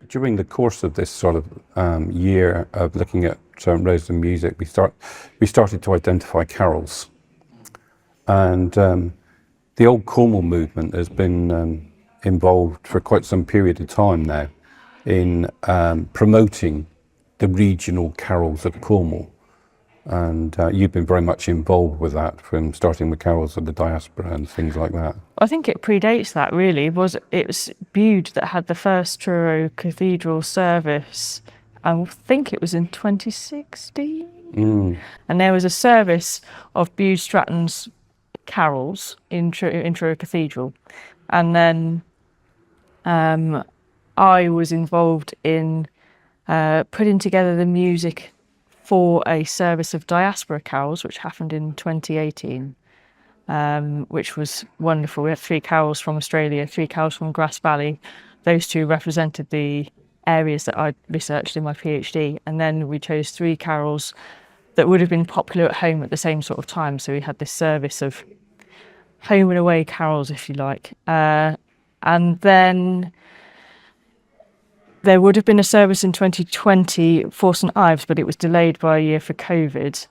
During the course of this sort of year of looking at Roseland music, we started to identify carols. And the Old Cornwall movement has been involved for quite some period of time now in promoting the regional carols of Cornwall. And you've been very much involved with that, from starting with carols of the diaspora and things like that. I think it predates that, really. It was Bude that had the first Truro Cathedral service. I think it was in 2016. And there was a service of Bude Stratton's carols in Truro Cathedral. And then I was involved in putting together the music for a service of diaspora carols, which happened in 2018, which was wonderful. We had 3 carols from Australia, 3 carols from Grass Valley. Those 2 represented the areas that I researched in my PhD. And then we chose 3 carols that would have been popular at home at the same sort of time. So we had this service of home and away carols, if you like. And then there would have been a service in 2020 for St Ives, but it was delayed by a year for COVID.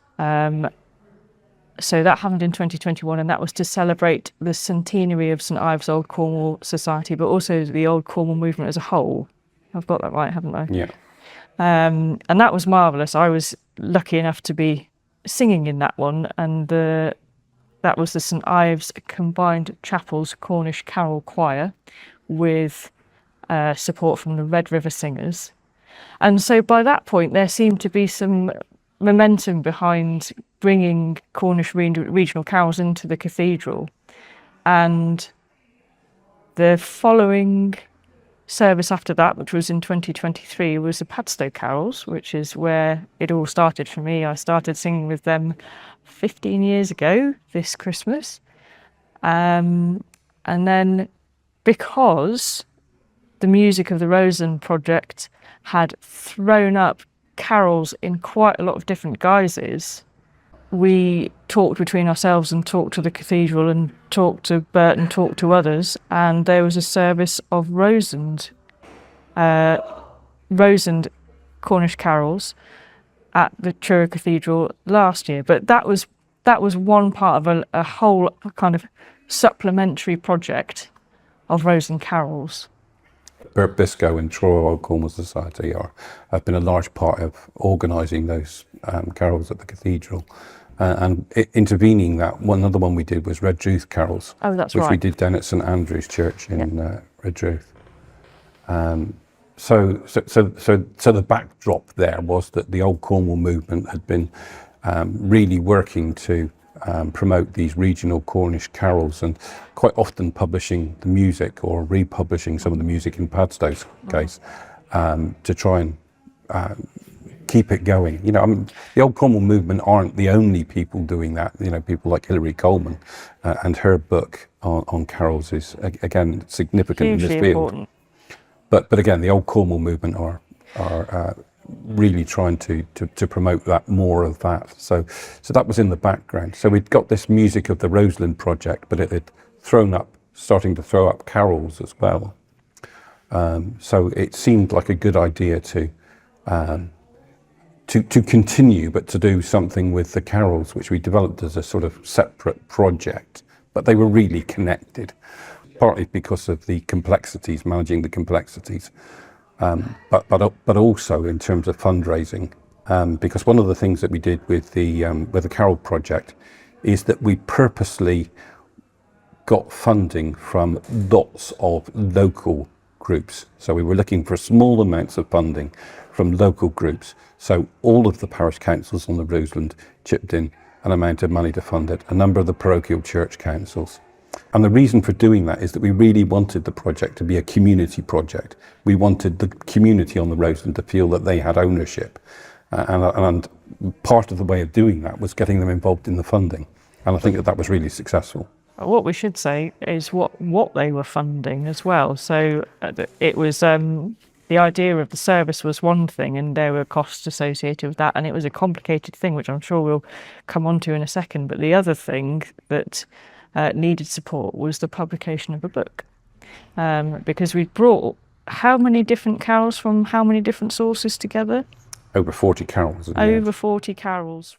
So that happened in 2021, and that was to celebrate the centenary of St Ives Old Cornwall Society, but also the Old Cornwall movement as a whole. I've got that right, haven't I? Yeah. And that was marvellous. I was lucky enough to be singing in that one, and that was the St Ives Combined Chapels Cornish Carol Choir with support from the Red River Singers. And so by that point there seemed to be some momentum behind bringing Cornish regional carols into the cathedral. And the following service after that, which was in 2023, was the Porthscatho carols, which is where it all started for me. I started singing with them 15 years ago this Christmas. And then, because the music of the Roseland Project had thrown up carols in quite a lot of different guises, we talked between ourselves and talked to the cathedral and talked to Bert and talked to others, and there was a service of Roseland Cornish carols at the Truro Cathedral last year. But that was one part of a whole kind of supplementary project of Roseland carols. Bert Biscoe and Truro Old Cornwall Society have been a large part of organising those carols at the cathedral. And intervening that, another one we did was Redruth carols. Oh, that's which right. we did down at St Andrew's Church in Redruth. So the backdrop there was that the Old Cornwall movement had been really working to promote these regional Cornish carols, and quite often publishing the music or republishing some of the music in Porthscatho's case to try and keep it going. You know, I mean, the Old Cornwall movement aren't the only people doing that. You know, people like Hilary Coleman and her book on carols is again significant in this field. Important. But again, the Old Cornwall movement are really trying to promote that, more of that. So that was in the background. So we'd got this music of the Roseland Project, but it had starting to throw up carols as well. So it seemed like a good idea to continue, but to do something with the carols, which we developed as a sort of separate project. But they were really connected, partly because of the complexities, managing the complexities. But also in terms of fundraising, because one of the things that we did with the Carol Project is that we purposely got funding from lots of local groups. So we were looking for small amounts of funding from local groups. So all of the parish councils on the Roseland chipped in an amount of money to fund it, a number of the parochial church councils. And the reason for doing that is that we really wanted the project to be a community project. We wanted the community on the Roseland to feel that they had ownership. And part of the way of doing that was getting them involved in the funding. And I think that was really successful. What we should say is what they were funding as well. So it was the idea of the service was one thing, and there were costs associated with that, and it was a complicated thing, which I'm sure we'll come on to in a second. But the other thing that needed support was the publication of a book, because we brought how many different carols from how many different sources together? Over 40 carols. Over 40 carols.